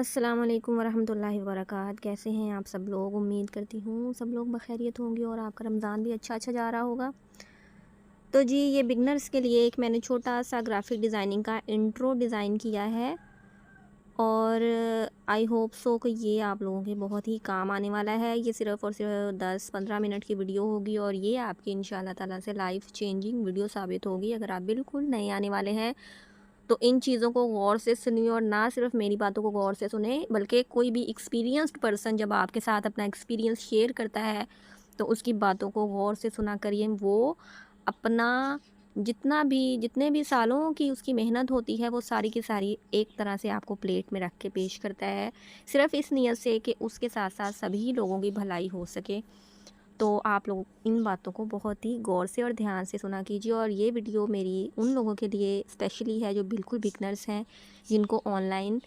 अस्सलाम वालेकुम वरहमतुल्लाहि वबरकात। कैसे हैं आप सब लोग? उम्मीद करती हूँ सब लोग बखैरियत होंगे और आपका रमज़ान भी अच्छा जा रहा होगा। तो जी, ये बिगनर्स के लिए एक मैंने छोटा सा ग्राफिक डिज़ाइनिंग का इंट्रो डिज़ाइन किया है और आई होप सो कि ये आप लोगों के बहुत ही काम आने वाला है। ये सिर्फ़ और सिर्फ 10-15 मिनट की वीडियो होगी और ये आपकी इंशाल्लाह ताला से लाइफ़ चेंजिंग वीडियो साबित होगी। अगर आप बिल्कुल नए आने वाले हैं तो इन चीज़ों को गौर से सुनिए और ना सिर्फ मेरी बातों को गौर से सुने, बल्कि कोई भी एक्सपीरियंस्ड पर्सन जब आपके साथ अपना एक्सपीरियंस शेयर करता है तो उसकी बातों को गौर से सुना करिए। वो अपना जितने भी सालों की उसकी मेहनत होती है वो सारी की सारी एक तरह से आपको प्लेट में रख के पेश करता है, सिर्फ इस नीयत से कि उसके साथ साथ सभी लोगों की भलाई हो सके। तो आप लोग इन बातों को बहुत ही गौर से और ध्यान से सुना कीजिए। और ये वीडियो मेरी उन लोगों के लिए स्पेशली है जो बिल्कुल बिगनर्स हैं, जिनको ऑनलाइन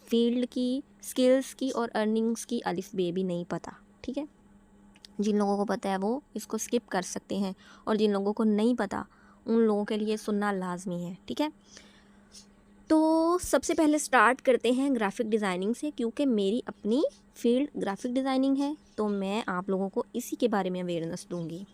फील्ड की, स्किल्स की और अर्निंग्स की अलिफ बे भी नहीं पता। ठीक है, जिन लोगों को पता है वो इसको स्किप कर सकते हैं और जिन लोगों को नहीं पता उन लोगों के लिए सुनना लाजमी है। ठीक है, तो सबसे पहले स्टार्ट करते हैं ग्राफिक डिज़ाइनिंग से, क्योंकि मेरी अपनी फील्ड ग्राफिक डिज़ाइनिंग है तो मैं आप लोगों को इसी के बारे में अवेयरनेस दूंगी।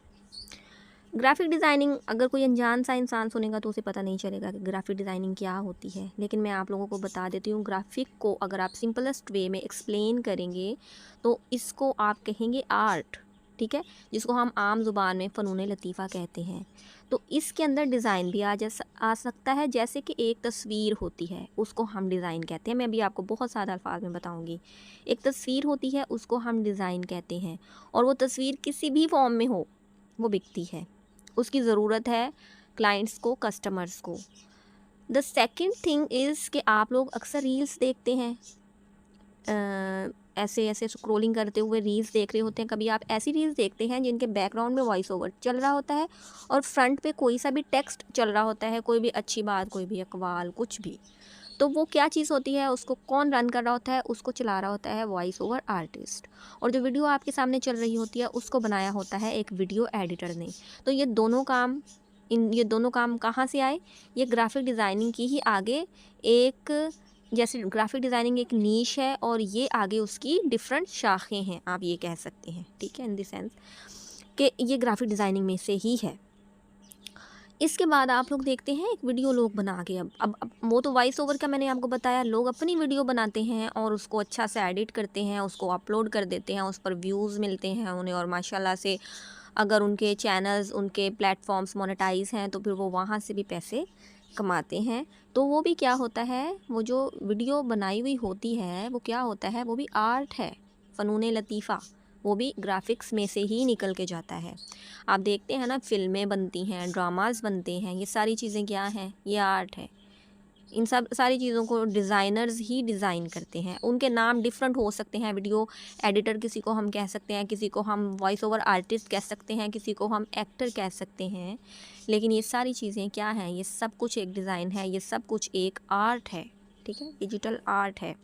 ग्राफिक डिज़ाइनिंग अगर कोई अनजान सा इंसान सुनेगा तो उसे पता नहीं चलेगा कि ग्राफिक डिज़ाइनिंग क्या होती है, लेकिन मैं आप लोगों को बता देती हूँ। ग्राफिक को अगर आप सिंपलेस्ट वे में एक्सप्लेन करेंगे तो इसको आप कहेंगे आर्ट। ठीक है, जिसको हम आम ज़ुबान में फ़नून लतीफ़ा कहते हैं। तो इसके अंदर डिज़ाइन भी आ सकता है, जैसे कि एक तस्वीर होती है उसको हम डिज़ाइन कहते हैं। मैं अभी आपको बहुत सादा अल्फाज में बताऊँगी। एक तस्वीर होती है उसको हम डिज़ाइन कहते हैं, और वो तस्वीर किसी भी फॉर्म में हो वो बिकती है। उसकी ज़रूरत है क्लाइंट्स को, कस्टमर्स को। द सेकंड थिंग इज़ कि आप लोग अक्सर रील्स देखते हैं, ऐसे ऐसे स्क्रॉलिंग करते हुए रील्स देख रहे होते हैं। कभी आप ऐसी रील्स देखते हैं जिनके बैकग्राउंड में वॉइस ओवर चल रहा होता है और फ्रंट पे कोई सा भी टेक्स्ट चल रहा होता है, कोई भी अच्छी बात, कोई भी अकवाल, कुछ भी। तो वो क्या चीज़ होती है, उसको कौन रन कर रहा होता है? उसको चला रहा होता है वॉइस ओवर आर्टिस्ट। और जो वीडियो आपके सामने चल रही होती है उसको बनाया होता है एक वीडियो एडिटर ने। तो ये दोनों काम कहाँ से आए? ये ग्राफिक डिज़ाइनिंग की ही आगे एक, जैसे ग्राफिक डिज़ाइनिंग एक नीश है और ये आगे उसकी डिफरेंट शाखें हैं, आप ये कह सकते हैं। ठीक है, इन द सेंस कि ये ग्राफिक डिज़ाइनिंग में से ही है। इसके बाद आप लोग देखते हैं एक वीडियो लोग बना के, अब वो तो वॉइस ओवर का मैंने आपको बताया। लोग अपनी वीडियो बनाते हैं और उसको अच्छा से एडिट करते हैं, उसको अपलोड कर देते हैं, उस पर व्यूज़ मिलते हैं उन्हें, और माशाल्लाह से अगर उनके चैनल्स, उनके प्लेटफॉर्म्स मोनेटाइज हैं तो फिर वो वहाँ से भी पैसे कमाते हैं। तो वो भी क्या होता है, वो जो वीडियो बनाई हुई होती है वो क्या होता है, वो भी आर्ट है, फ़नून लतीफ़ा। वो भी ग्राफिक्स में से ही निकल के जाता है। आप देखते हैं ना, फ़िल्में बनती हैं, ड्रामास बनते हैं, ये सारी चीज़ें क्या हैं? ये आर्ट है। इन सब सारी चीज़ों को डिज़ाइनर्स ही डिज़ाइन करते हैं। उनके नाम डिफरेंट हो सकते हैं। वीडियो एडिटर किसी को हम कह सकते हैं, किसी को हम वॉइस ओवर आर्टिस्ट कह सकते हैं, किसी को हम एक्टर कह सकते हैं, लेकिन ये सारी चीज़ें क्या हैं? ये सब कुछ एक डिज़ाइन है, ये सब कुछ एक आर्ट है। ठीक है, डिजिटल आर्ट है।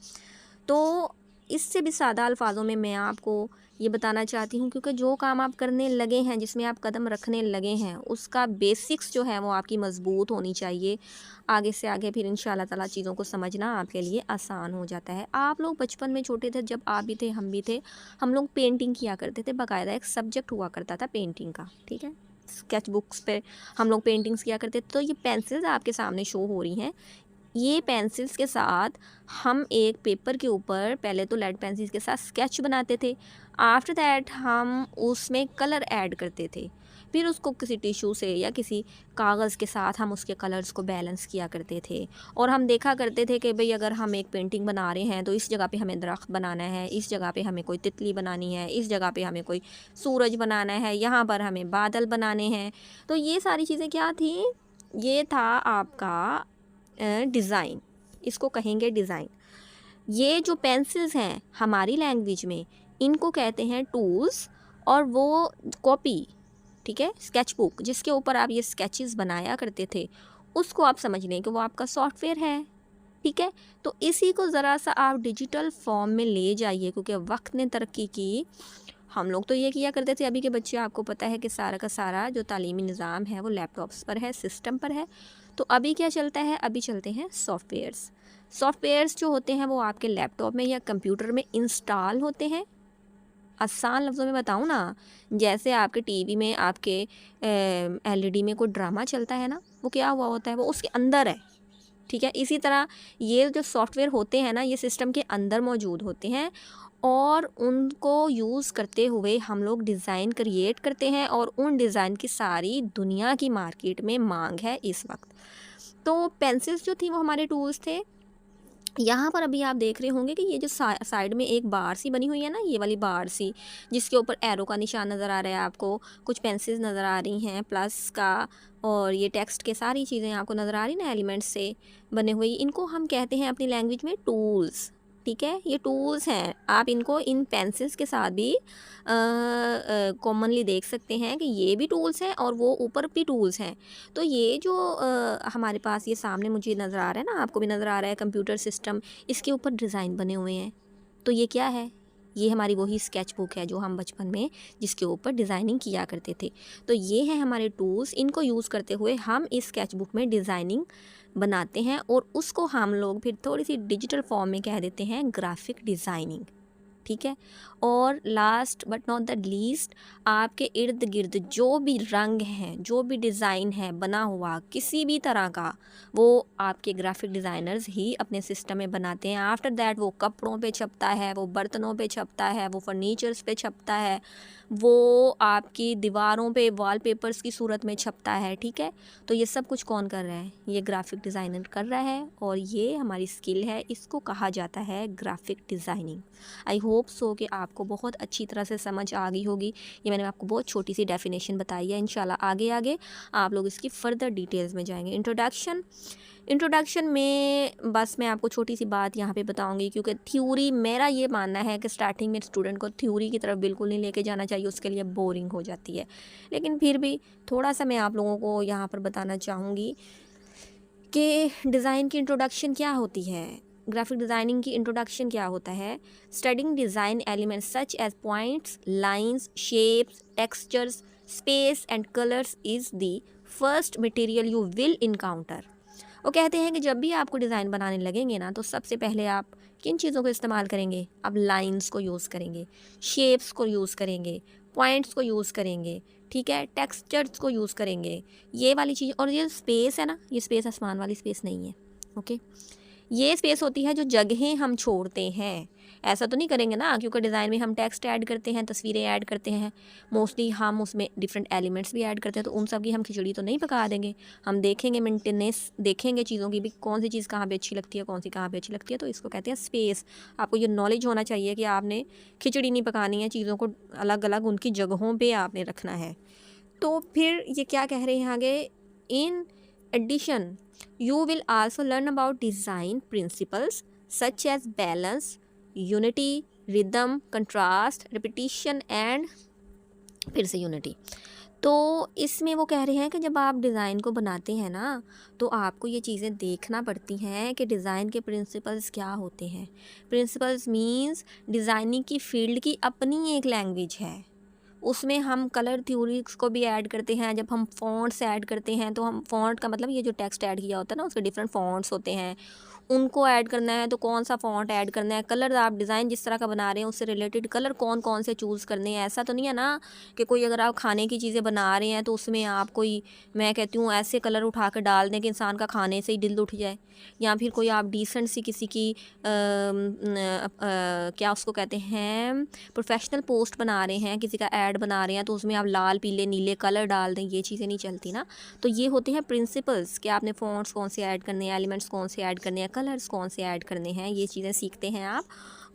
तो इससे भी सादा अल्फाजों में मैं आपको ये बताना चाहती हूँ, क्योंकि जो काम आप करने लगे हैं, जिसमें आप कदम रखने लगे हैं, उसका बेसिक्स जो है वो आपकी मज़बूत होनी चाहिए। आगे से आगे फिर इंशाल्लाह ताला चीज़ों को समझना आपके लिए आसान हो जाता है। आप लोग बचपन में छोटे थे, जब आप भी थे, हम भी थे, हम लोग पेंटिंग किया करते थे। बाकायदा एक सब्जेक्ट हुआ करता था पेंटिंग का। ठीक है, स्केच बुक्स पे हम लोग पेंटिंग्स किया करते थे। तो ये पेंसिल्स आपके सामने शो हो रही हैं, ये पेंसिल्स के साथ हम एक पेपर के ऊपर पहले तो लेड पेंसिल्स के साथ स्केच बनाते थे। आफ्टर दैट हम उसमें कलर ऐड करते थे, फिर उसको किसी टिश्यू से या किसी कागज़ के साथ हम उसके कलर्स को बैलेंस किया करते थे। और हम देखा करते थे कि भाई अगर हम एक पेंटिंग बना रहे हैं तो इस जगह पे हमें दरख्त बनाना है, इस जगह पे हमें कोई तितली बनानी है, इस जगह पे हमें कोई सूरज बनाना है, यहाँ पर हमें बादल बनाने हैं। तो ये सारी चीज़ें क्या थी? ये था आपका डिज़ाइन, इसको कहेंगे डिज़ाइन। ये जो पेंसिल्स हैं हमारी लैंग्वेज में, इनको कहते हैं टूल्स। और वो कॉपी, ठीक है, स्केच बुक जिसके ऊपर आप ये स्केचेस बनाया करते थे, उसको आप समझ लें कि वो आपका सॉफ्टवेयर है। ठीक है, तो इसी को ज़रा सा आप डिजिटल फॉर्म में ले जाइए, क्योंकि वक्त ने तरक्की की। हम लोग तो ये किया करते थे, अभी के बच्चे आपको पता है कि सारा का सारा जो तालीमी निज़ाम है वो लैपटॉप्स पर है, सिस्टम पर है। तो अभी क्या चलता है? अभी चलते हैं सॉफ्टवेयर्स। सॉफ्टवेयर्स जो होते हैं वो आपके लैपटॉप में या कंप्यूटर में इंस्टॉल होते हैं। आसान लफ्ज़ों में बताऊँ ना, जैसे आपके टीवी में आपके एलईडी में कोई ड्रामा चलता है ना, वो क्या हुआ होता है, वो उसके अंदर है, ठीक है। इसी तरह ये जो सॉफ्टवेयर होते हैं ना, ये सिस्टम के अंदर मौजूद होते हैं और उनको यूज़ करते हुए हम लोग डिज़ाइन क्रिएट करते हैं और उन डिज़ाइन की सारी दुनिया की मार्केट में मांग है इस वक्त। तो पेंसिल्स जो थी वो हमारे टूल्स थे। यहाँ पर अभी आप देख रहे होंगे कि ये जो साइड में एक बार सी बनी हुई है ना, ये वाली बार सी जिसके ऊपर एरो का निशान नज़र आ रहा है आपको, कुछ पेंसिल्स नज़र आ रही हैं प्लस का, और ये टेक्स्ट के सारी चीज़ें आपको नज़र आ रही ना एलिमेंट्स से बने हुए, इनको हम कहते हैं अपनी लैंग्वेज में टूल्स, ठीक है। ये टूल्स हैं, आप इनको इन पेंसिल्स के साथ भी कॉमनली देख सकते हैं कि ये भी टूल्स हैं और वो ऊपर भी टूल्स हैं। तो ये जो हमारे पास ये सामने मुझे नज़र आ रहा है ना, आपको भी नज़र आ रहा है कंप्यूटर सिस्टम, इसके ऊपर डिज़ाइन बने हुए हैं। तो ये क्या है, ये हमारी वही स्केच बुक है जो हम बचपन में जिसके ऊपर डिज़ाइनिंग किया करते थे। तो ये हैं हमारे टूल्स, इनको यूज़ करते हुए हम इस स्केच बुक में डिज़ाइनिंग बनाते हैं और उसको हम लोग फिर थोड़ी सी डिजिटल फॉर्म में कह देते हैं ग्राफिक डिज़ाइनिंग, ठीक है। और last but not the least, आपके इर्द गिर्द जो भी रंग हैं, जो भी डिज़ाइन है बना हुआ किसी भी तरह का, वो आपके ग्राफिक डिज़ाइनर्स ही अपने सिस्टम में बनाते हैं। आफ्टर दैट वो कपड़ों पे छपता है, वो बर्तनों पे छपता है, वो फर्नीचर्स पे छपता है, वो आपकी दीवारों पे वॉलपेपर्स की सूरत में छपता है, ठीक है। तो ये सब कुछ कौन कर रहा है, ये ग्राफिक डिज़ाइनर कर रहा है और ये हमारी स्किल है, इसको कहा जाता है graphic designing. I hope so कि आपको बहुत अच्छी तरह से समझ आ गई होगी। ये मैंने आपको बहुत छोटी सी डेफिनेशन बताई है, इंशाल्लाह आगे आगे आप लोग इसकी फ़र्दर डिटेल्स में जाएंगे। इंट्रोडक्शन में बस मैं आपको छोटी सी बात यहाँ पे बताऊँगी, क्योंकि थ्योरी, मेरा ये मानना है कि स्टार्टिंग में स्टूडेंट को थ्योरी की तरफ बिल्कुल नहीं लेके जाना चाहिए, उसके लिए बोरिंग हो जाती है। लेकिन फिर भी थोड़ा सा मैं आप लोगों को यहाँ पर बताना चाहूँगी कि डिज़ाइन की इंट्रोडक्शन क्या होती है, ग्राफिक डिज़ाइनिंग की इंट्रोडक्शन क्या होता है। Studying design elements such as points, lines, shapes, textures, space and colours is the first material you will encounter. वो कहते हैं कि जब भी आपको डिज़ाइन बनाने लगेंगे ना, तो सबसे पहले आप किन चीज़ों को इस्तेमाल करेंगे, आप लाइंस को यूज़ करेंगे, शेप्स को यूज़ करेंगे, पॉइंट्स को यूज़ करेंगे, ठीक है, टेक्सचर्स को यूज़ करेंगे, ये वाली चीज़। और ये स्पेस है ना, ये स्पेस आसमान वाली स्पेस नहीं है, ओके। ये स्पेस होती है जो जगहें हम छोड़ते हैं। ऐसा तो नहीं करेंगे ना, क्योंकि डिज़ाइन में हम टेक्स्ट ऐड करते हैं, तस्वीरें ऐड करते हैं, मोस्टली हम उसमें डिफरेंट एलिमेंट्स भी ऐड करते हैं, तो उन सब की हम खिचड़ी तो नहीं पका देंगे। हम देखेंगे, मेंटेनेंस देखेंगे चीज़ों की भी, कौन सी चीज़ कहाँ पे अच्छी लगती है, कौन सी कहाँ पे अच्छी लगती है। तो इसको कहते हैं स्पेस। आपको ये नॉलेज होना चाहिए कि आपने खिचड़ी नहीं पकानी है, चीज़ों को अलग अलग उनकी जगहों पर आपने रखना है। तो फिर ये क्या कह रहे हैं आगे, in addition you will also learn about design principles such as balance, unity, rhythm, contrast, repetition and फिर से unity। तो इसमें वो कह रहे हैं कि जब आप डिज़ाइन को बनाते हैं ना, तो आपको ये चीज़ें देखना पड़ती हैं कि डिज़ाइन के प्रिंसिपल्स क्या होते हैं। प्रिंसिपल्स मींस डिज़ाइनिंग की फील्ड की अपनी एक लैंग्वेज है, उसमें हम कलर थ्योरीज को भी ऐड करते हैं। जब हम फ़ॉन्ट्स ऐड करते हैं, तो हम फ़ॉन्ट का मतलब ये जो टेक्स्ट ऐड किया होता है ना, उसके डिफरेंट फ़ॉन्ट्स होते हैं, उनको ऐड करना है तो कौन सा फ़ॉन्ट ऐड करना है। कलर, आप डिज़ाइन जिस तरह का बना रहे हैं उससे रिलेटेड कलर कौन कौन से चूज़ करने हैं। ऐसा तो नहीं है ना कि कोई अगर आप खाने की चीज़ें बना रहे हैं तो उसमें आप कोई, मैं कहती हूँ, ऐसे कलर उठा कर डाल दें कि इंसान का खाने से ही दिल उठ जाए। या फिर कोई आप डिसेंट सी किसी की क्या उसको कहते हैं, प्रोफेशनल पोस्ट बना रहे हैं, किसी का ऐड बना रहे हैं, तो उसमें आप लाल पीले नीले कलर डाल दें, ये चीज़ें नहीं चलती ना। तो ये होते हैं प्रिंसिपल्स कि आपने फ़ॉन्ट्स कौन से ऐड करने हैं, एलिमेंट्स कौन से ऐड करने हैं, कलर्स कौन से ऐड करने हैं, ये चीज़ें सीखते हैं आप।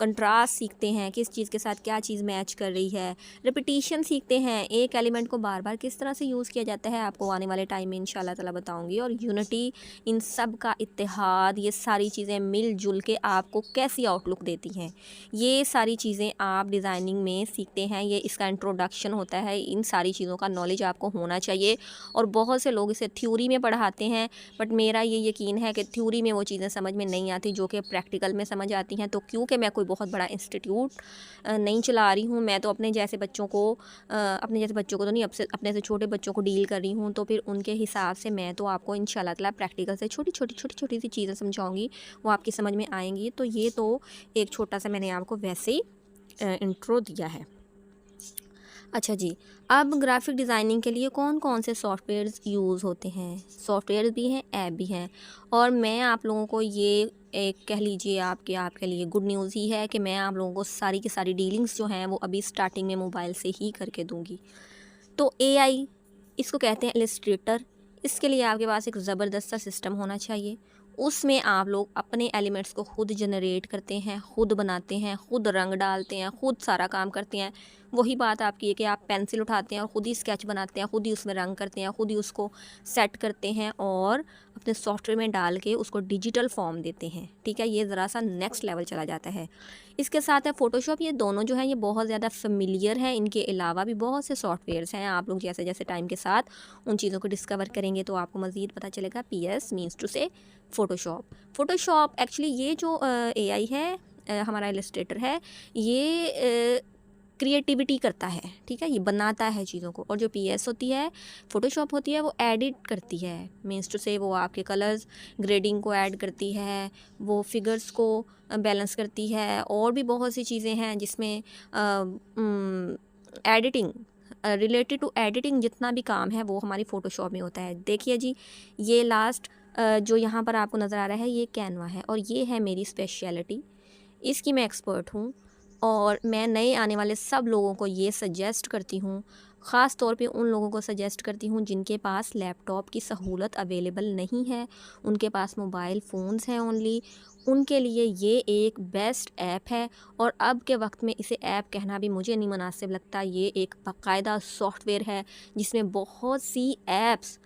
कंट्रास्ट सीखते हैं, किस चीज़ के साथ क्या चीज़ मैच कर रही है। रिपीटिशन सीखते हैं, एक एलिमेंट को बार बार किस तरह से यूज़ किया जाता है, आपको आने वाले टाइम में इंशाल्लाह ताला बताऊंगी। और यूनिटी, इन सब का इत्तेहाद, ये सारी चीज़ें मिलजुल के आपको कैसी आउटलुक देती हैं, ये सारी चीज़ें आप डिज़ाइनिंग में सीखते हैं। ये इसका इंट्रोडक्शन इंट्रोडक्शन होता है, इन सारी चीज़ों का नॉलेज आपको होना चाहिए। और बहुत से लोग इसे थ्योरी में पढ़ाते हैं, बट मेरा ये यकीन है कि थ्योरी में वो चीज़ें समझ में नहीं आती जो कि प्रैक्टिकल में समझ आती हैं। तो क्योंकि मैं कोई बहुत बड़ा इंस्टीट्यूट नहीं चला रही हूँ, मैं तो अपने जैसे बच्चों को तो नहीं, अपने से छोटे बच्चों को डील कर रही हूँ, तो फिर उनके हिसाब से मैं तो आपको इंशाल्लाह ताला प्रैक्टिकल से छोटी सी चीज़ें समझाऊँगी, वो आपकी समझ में आएंगी। तो ये तो एक छोटा सा मैंने आपको वैसे ही इंट्रो दिया है। अच्छा जी, अब ग्राफिक डिज़ाइनिंग के लिए कौन कौन से सॉफ्टवेयर्स यूज़ होते हैं? सॉफ्टवेयर भी हैं, ऐप भी हैं। और मैं आप लोगों को ये एक कह लीजिए आपके लिए गुड न्यूज़ ही है कि मैं आप लोगों को सारी की सारी डीलिंग्स जो हैं वो अभी स्टार्टिंग में मोबाइल से ही करके दूँगी। तो एआई, इसको कहते हैं इलस्ट्रेटर। इसके लिए आपके पास एक ज़बरदस्त सा सिस्टम होना चाहिए। उसमें आप लोग अपने एलिमेंट्स को खुद जनरेट करते हैं, खुद बनाते हैं, खुद रंग डालते हैं, खुद सारा काम करते हैं। वही बात आपकी है कि आप पेंसिल उठाते हैं और ख़ुद ही स्केच बनाते हैं, ख़ुद ही उसमें रंग करते हैं, ख़ुद ही उसको सेट करते हैं और अपने सॉफ्टवेयर में डाल के उसको डिजिटल फॉर्म देते हैं। ठीक है, ये ज़रा सा नेक्स्ट लेवल चला जाता है। इसके साथ है फ़ोटोशॉप। ये दोनों जो हैं ये बहुत ज़्यादा फ़ेमिलियर हैं। इनके अलावा भी बहुत से सॉफ्टवेयर्स हैं। आप लोग जैसे जैसे टाइम के साथ उन चीज़ों को डिस्कवर करेंगे तो आपको मज़ीद पता चलेगा। PS मीन्स टू से फ़ोटोशॉप एक्चुअली ये जो AI है, हमारा इलस्ट्रेटर है, ये क्रिएटिविटी करता है। ठीक है, ये बनाता है चीज़ों को। और जो PS होती है, फ़ोटोशॉप होती है, वो एडिट करती है। मीन्स टू से वो आपके कलर्स ग्रेडिंग को ऐड करती है, वो फिगर्स को बैलेंस करती है, और भी बहुत सी चीज़ें हैं जिसमें एडिटिंग रिलेटेड टू एडिटिंग जितना भी काम है वो हमारी फ़ोटोशॉप में होता है। देखिए जी, ये लास्ट जो यहाँ पर आपको नज़र आ रहा है ये कैनवा है और ये है मेरी स्पेशलिटी। इसकी मैं एक्सपर्ट हूँ और मैं नए आने वाले सब लोगों को ये सजेस्ट करती हूँ, ख़ास तौर पे उन लोगों को सजेस्ट करती हूँ जिनके पास लैपटॉप की सहूलत अवेलेबल नहीं है, उनके पास मोबाइल फ़ोन्स हैं ओनली। उनके लिए ये एक बेस्ट ऐप है। और अब के वक्त में इसे ऐप कहना भी मुझे नहीं मुनासिब लगता। ये एक बाकायदा सॉफ्टवेयर है जिसमें बहुत सी ऐप्स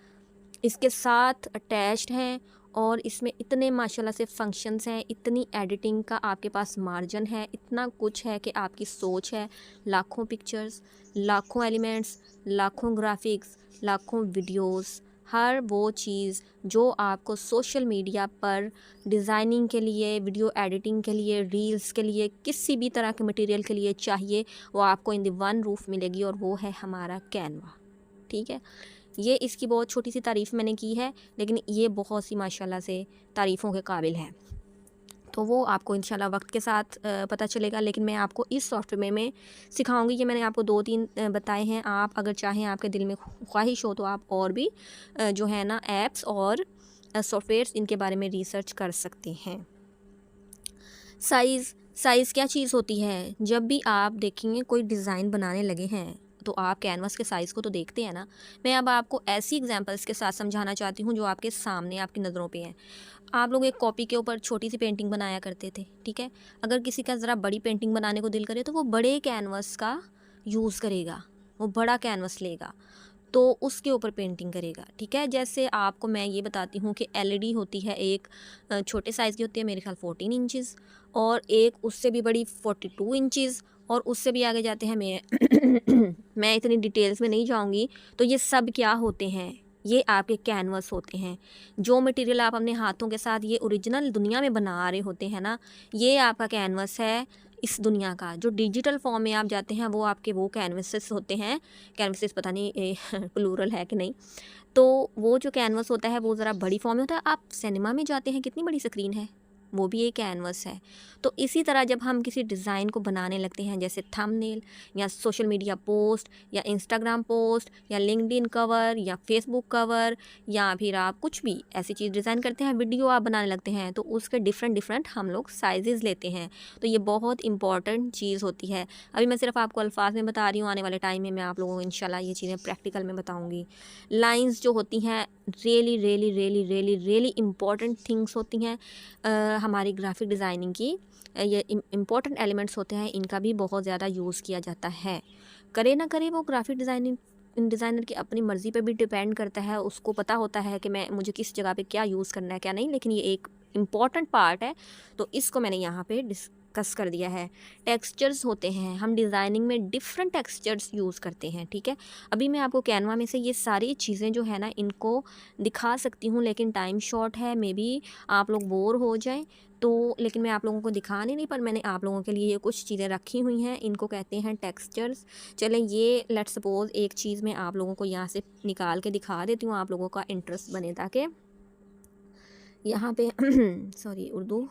इसके साथ अटैच्ड हैं और इसमें इतने माशाल्लाह से फंक्शंस हैं, इतनी एडिटिंग का आपके पास मार्जिन है, इतना कुछ है कि आपकी सोच है। लाखों पिक्चर्स, लाखों एलिमेंट्स, लाखों ग्राफिक्स, लाखों वीडियोस, हर वो चीज़ जो आपको सोशल मीडिया पर डिज़ाइनिंग के लिए, वीडियो एडिटिंग के लिए, रील्स के लिए, किसी भी तरह के मटेरियल के लिए चाहिए, वो आपको इन द वन रूफ मिलेगी और वो है हमारा कैनवा। ठीक है, ये इसकी बहुत छोटी सी तारीफ़ मैंने की है, लेकिन ये बहुत सी माशाल्लाह से तारीफ़ों के काबिल है। तो वो आपको इंशाल्लाह वक्त के साथ पता चलेगा। लेकिन मैं आपको इस सॉफ्टवेयर में सिखाऊंगी। ये मैंने आपको 2-3 बताए हैं। आप अगर चाहें, आपके दिल में ख्वाहिश हो, तो आप और भी जो है ना ऐप्स और सॉफ्टवेयर्स इनके बारे में रिसर्च कर सकते हैं। साइज़ क्या चीज़ होती है? जब भी आप देखेंगे कोई डिज़ाइन बनाने लगे हैं तो आप कैनवास के साइज़ को तो देखते हैं ना। मैं अब आपको ऐसी एग्जांपल्स के साथ समझाना चाहती हूँ जो आपके सामने आपकी नज़रों पे हैं। आप लोग एक कॉपी के ऊपर छोटी सी पेंटिंग बनाया करते थे, ठीक है। अगर किसी का ज़रा बड़ी पेंटिंग बनाने को दिल करे तो वो बड़े कैनवास का यूज़ करेगा, वो बड़ा कैनवास लेगा तो उसके ऊपर पेंटिंग करेगा। ठीक है, जैसे आपको मैं ये बताती हूँ कि LED होती है, एक छोटे साइज़ की होती है, मेरे ख्याल 14 इंचज़, और एक उससे भी बड़ी 42 इंचज़, और उससे भी आगे जाते हैं। मैं इतनी डिटेल्स में नहीं जाऊँगी। तो ये सब क्या होते हैं? ये आपके कैनवस होते हैं। जो मटेरियल आप अपने हाथों के साथ ये ओरिजिनल दुनिया में बना रहे होते हैं ना, ये आपका कैनवस है इस दुनिया का। जो डिजिटल फॉर्म में आप जाते हैं वो आपके वो कैनवसेस होते हैं। कैनवसेस पता नहीं प्लूरल है कि नहीं। तो वो जो कैनवस होता है वो ज़रा बड़ी फॉर्म में होता है। आप सिनेमा में जाते हैं, कितनी बड़ी स्क्रीन है, वो भी एक कैनवस है। तो इसी तरह जब हम किसी डिज़ाइन को बनाने लगते हैं, जैसे थंबनेल या सोशल मीडिया पोस्ट या इंस्टाग्राम पोस्ट या लिंक्डइन कवर या फेसबुक कवर, या फिर आप कुछ भी ऐसी चीज़ डिज़ाइन करते हैं, वीडियो आप बनाने लगते हैं, तो उसके डिफरेंट हम लोग साइजेज़ लेते हैं। तो ये बहुत इंपॉर्टेंट चीज़ होती है। अभी मैं सिर्फ आपको अल्फाज में बता रही हूँ, आने वाले टाइम में मैं आप लोगों को इंशाल्लाह ये चीज़ें प्रैक्टिकल में बताऊँगी। लाइन्स जो होती हैं रियली इंपॉर्टेंट थिंग्स होती हैं हमारी ग्राफिक डिज़ाइनिंग की। ये इम्पॉर्टेंट एलिमेंट्स होते हैं, इनका भी बहुत ज़्यादा यूज़ किया जाता है। करे ना करे वो ग्राफिक डिज़ाइनर की अपनी मर्ज़ी पे भी डिपेंड करता है। उसको पता होता है कि मुझे किस जगह पे क्या यूज़ करना है क्या नहीं, लेकिन ये एक इम्पॉर्टेंट पार्ट है, तो इसको मैंने यहाँ पे कस कर दिया है। टेक्सचर्स होते हैं, हम डिज़ाइनिंग में डिफरेंट टेक्सचर्स यूज़ करते हैं, ठीक है। अभी मैं आपको कैनवा में से ये सारी चीज़ें जो है ना इनको दिखा सकती हूँ, लेकिन टाइम शॉर्ट है, मे बी आप लोग बोर हो जाएं, तो लेकिन मैं आप लोगों को दिखा नहीं पर मैंने आप लोगों के लिए ये कुछ चीज़ें रखी हुई हैं, इनको कहते हैं टेक्सचर्स। चलें ये लेट्स सपोज़ एक चीज़ मैं आप लोगों को यहाँ से निकाल के दिखा देती हूँ, आप लोगों का इंटरेस्ट बने, ताकि यहाँ पे सॉरी, उर्दू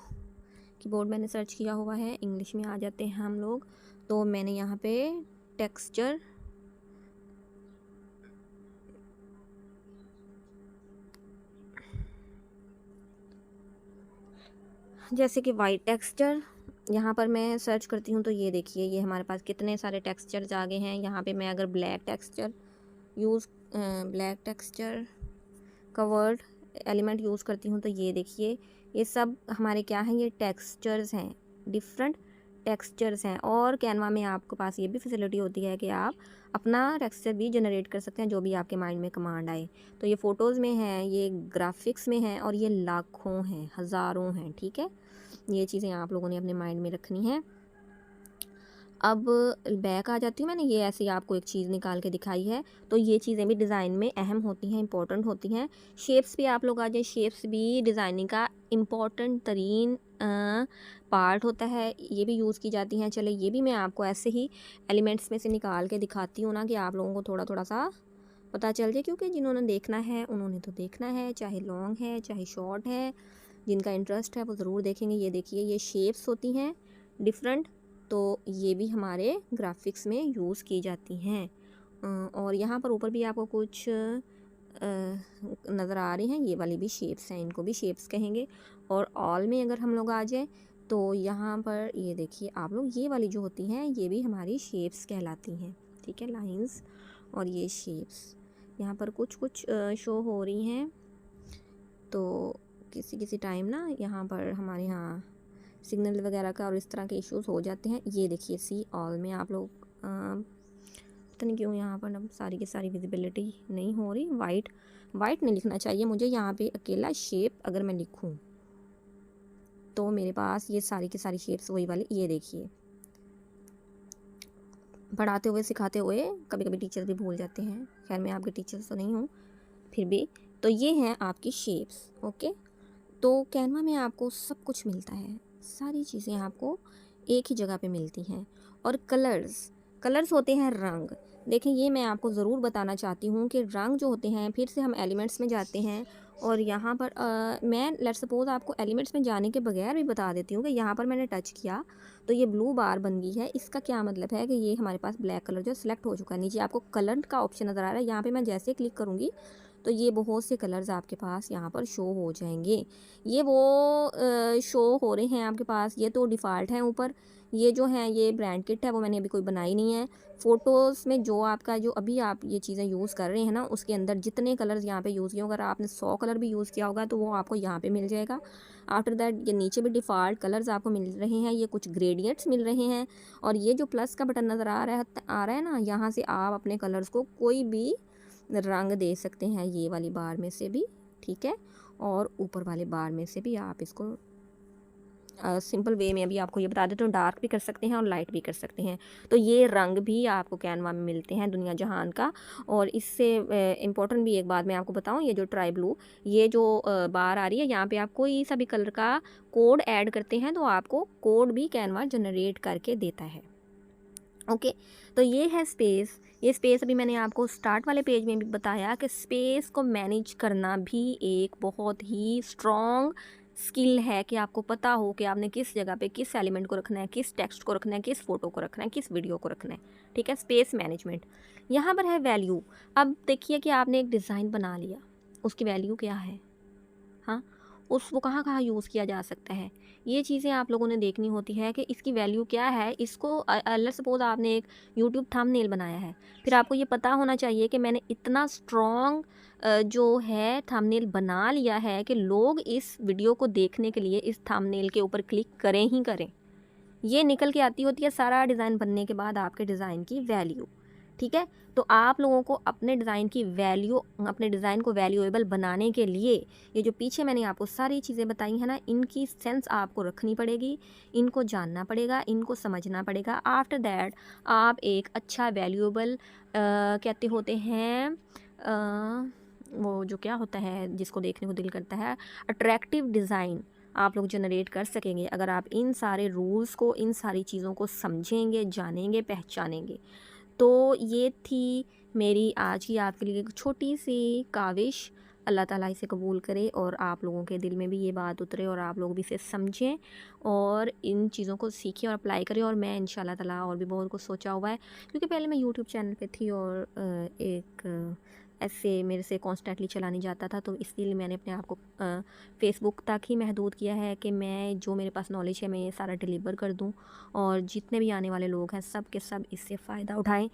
कीबोर्ड मैंने सर्च किया हुआ है, इंग्लिश में आ जाते हैं हम लोग। तो मैंने यहाँ पे टेक्सचर जैसे कि वाइट टेक्सचर यहाँ पर मैं सर्च करती हूँ, तो ये देखिए ये हमारे पास कितने सारे टेक्सचर्स आ गए हैं। यहाँ पे मैं अगर black texture covered element use करती हूँ, तो ये देखिए ये सब हमारे क्या हैं, ये टेक्सचर्स हैं, डिफरेंट टेक्सचर्स हैं। और कैनवा में आपके पास ये भी फैसिलिटी होती है कि आप अपना टेक्सचर भी जनरेट कर सकते हैं, जो भी आपके माइंड में कमांड आए। तो ये फ़ोटोज़ में है, ये ग्राफिक्स में है, और ये लाखों हैं, हज़ारों हैं, ठीक है। ये चीज़ें आप लोगों ने अपने माइंड में रखनी है। अब बैक आ जाती हूँ, मैंने ये ऐसे ही आपको एक चीज़ निकाल के दिखाई है। तो ये चीज़ें भी डिज़ाइन में अहम होती हैं, इंपॉर्टेंट होती हैं। शेप्स भी आप लोग आ जाए, शेप्स भी डिज़ाइनिंग का इम्पॉर्टेंट तरीन पार्ट होता है, ये भी यूज़ की जाती हैं। चले ये भी मैं आपको ऐसे ही एलिमेंट्स में से निकाल के दिखाती हूँ ना, कि आप लोगों को थोड़ा थोड़ा सा पता चल जाए, क्योंकि जिन्होंने देखना है उन्होंने तो देखना है, चाहे लॉन्ग है चाहे शॉर्ट है, जिनका इंटरेस्ट है वो ज़रूर देखेंगे। ये देखिए ये शेप्स होती हैं डिफरेंट, तो ये भी हमारे ग्राफिक्स में यूज़ की जाती हैं। और यहाँ पर ऊपर भी आपको कुछ नज़र आ रहे हैं, ये वाली भी शेप्स हैं, इनको भी शेप्स कहेंगे। और ऑल में अगर हम लोग आ जाए, तो यहाँ पर ये देखिए आप लोग, ये वाली जो होती हैं ये भी हमारी शेप्स कहलाती हैं, ठीक है, लाइंस। और ये शेप्स यहाँ पर कुछ कुछ शो हो रही हैं, तो किसी किसी टाइम ना यहाँ पर हमारे यहाँ सिग्नल वगैरह का और इस तरह के इश्यूज हो जाते हैं। ये देखिए सी ऑल में आप लोग पता नहीं क्यों यहाँ पर ना सारी की सारी विजिबिलिटी नहीं हो रही। वाइट नहीं लिखना चाहिए मुझे, यहाँ पे अकेला शेप अगर मैं लिखूँ तो मेरे पास ये सारी की सारी शेप्स वही वाली, ये देखिए पढ़ाते हुए सिखाते हुए कभी कभी टीचर भी भूल जाते हैं। खैर मैं आपके टीचर्स तो नहीं हूँ, फिर भी तो ये हैं आपकी शेप्स, ओके। तो कैनवा में आपको सब कुछ मिलता है, सारी चीज़ें आपको एक ही जगह पे मिलती हैं। और कलर्स होते हैं रंग। देखिए ये मैं आपको ज़रूर बताना चाहती हूँ कि रंग जो होते हैं, फिर से हम एलिमेंट्स में जाते हैं, और यहाँ पर मैं लेट्स सपोज़ आपको एलिमेंट्स में जाने के बगैर भी बता देती हूँ कि यहाँ पर मैंने टच किया तो ये ब्लू बार बन गई है। इसका क्या मतलब है कि ये हमारे पास ब्लैक कलर जो सिलेक्ट हो चुका है। नीचे आपको कलर का ऑप्शन नज़र आ रहा है, यहाँ पर मैं जैसे क्लिक करूँगी तो ये बहुत से कलर्स आपके पास यहाँ पर शो हो जाएंगे। ये वो शो हो रहे हैं आपके पास, ये तो डिफ़ॉल्ट हैं ऊपर। ये जो है ये ब्रांड किट है, वो मैंने अभी कोई बनाई नहीं है। फ़ोटोज़ में जो आपका जो अभी आप ये चीज़ें यूज़ कर रहे हैं ना, उसके अंदर जितने कलर्स यहाँ पे यूज़ किए, अगर आपने 100 कलर भी यूज़ किया होगा तो वो आपको यहाँ पे मिल जाएगा। आफ्टर दैट ये नीचे भी डिफ़ॉल्ट कलर्स आपको मिल रहे हैं, ये कुछ ग्रेडियंट्स मिल रहे हैं। और ये जो प्लस का बटन नज़र आ रहा है ना, यहाँ से आप अपने कलर्स को कोई भी रंग दे सकते हैं, ये वाली बार में से भी, ठीक है। और ऊपर वाले बार में से भी आप इसको सिंपल वे में अभी आपको ये बता देते हूँ, डार्क भी कर सकते हैं और लाइट भी कर सकते हैं। तो ये रंग भी आपको कैनवा में मिलते हैं दुनिया जहान का। और इससे इम्पोर्टेंट भी एक बात मैं आपको बताऊँ, ये जो ट्राई ब्लू ये जो बार आ रही है, यहाँ पे आप कोई सा भी कलर का कोड ऐड करते हैं तो आपको कोड भी कैनवा जनरेट करके देता है, ओके। तो ये है स्पेस। ये स्पेस अभी मैंने आपको स्टार्ट वाले पेज में भी बताया कि स्पेस को मैनेज करना भी एक बहुत ही स्ट्रॉन्ग स्किल है, कि आपको पता हो कि आपने किस जगह पे किस एलिमेंट को रखना है, किस टेक्स्ट को रखना है, किस फ़ोटो को रखना है, किस वीडियो को रखना है, ठीक है। Space management. यहाँ पर है वैल्यू। अब देखिए कि आपने एक डिज़ाइन बना लिया, उसकी वैल्यू क्या है, हाँ, उसको कहाँ कहाँ यूज़ किया जा सकता है, ये चीज़ें आप लोगों ने देखनी होती है कि इसकी वैल्यू क्या है। इसको लेट्स सपोज़ आपने एक यूट्यूब थंबनेल बनाया है, फिर आपको ये पता होना चाहिए कि मैंने इतना स्ट्रॉन्ग जो है थंबनेल बना लिया है कि लोग इस वीडियो को देखने के लिए इस थंबनेल के ऊपर क्लिक करें ही करें। ये निकल के आती होती है सारा डिज़ाइन बनने के बाद आपके डिज़ाइन की वैल्यू, ठीक है। तो आप लोगों को अपने डिज़ाइन की वैल्यू, अपने डिज़ाइन को वैल्यूएबल बनाने के लिए ये जो पीछे मैंने आपको सारी चीज़ें बताई हैं ना, इनकी सेंस आपको रखनी पड़ेगी, इनको जानना पड़ेगा, इनको समझना पड़ेगा। आफ्टर दैट आप एक अच्छा वैल्यूएबल कहते होते हैं वो जो क्या होता है जिसको देखने को दिल करता है, अट्रैक्टिव डिज़ाइन आप लोग जनरेट कर सकेंगे अगर आप इन सारे रूल्स को, इन सारी चीज़ों को समझेंगे, जानेंगे, पहचानेंगे। तो ये थी मेरी आज की आपके लिए एक छोटी सी काविश। अल्लाह ताला इसे कबूल करे और आप लोगों के दिल में भी ये बात उतरे और आप लोग भी इसे समझें और इन चीज़ों को सीखें और अप्लाई करें। और मैं इंशाल्लाह ताला और भी बहुत कुछ सोचा हुआ है, क्योंकि पहले मैं यूट्यूब चैनल पे थी और एक ऐसे मेरे से कॉन्स्टेंटली चला नहीं जाता था, तो इसलिए मैंने अपने आप को फ़ेसबुक तक ही महदूद किया है कि मैं जो मेरे पास नॉलेज है मैं ये सारा डिलीवर कर दूं और जितने भी आने वाले लोग हैं सब के सब इससे फ़ायदा उठाएं।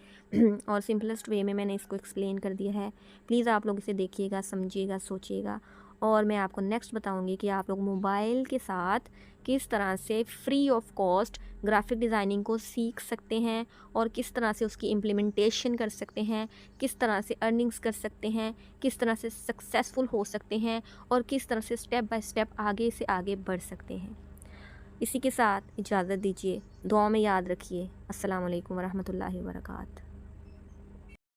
और सिंपलेस्ट वे में मैंने इसको एक्सप्लेन कर दिया है। प्लीज़ आप लोग इसे देखिएगा, समझिएगा, सोचिएगा। और मैं आपको नेक्स्ट बताऊंगी कि आप लोग मोबाइल के साथ किस तरह से free of cost graphic designing को सीख सकते हैं और किस तरह से उसकी इम्प्लीमेंटेशन कर सकते हैं, किस तरह से अर्निंग्स कर सकते हैं, किस तरह से सक्सेसफुल हो सकते हैं और किस तरह से स्टेप बाय स्टेप आगे से आगे बढ़ सकते हैं। इसी के साथ इजाज़त दीजिए, दुआ में याद रखिए। अस्सलाम वालेकुम वरहमतुल्लाहि वबरकातुहू।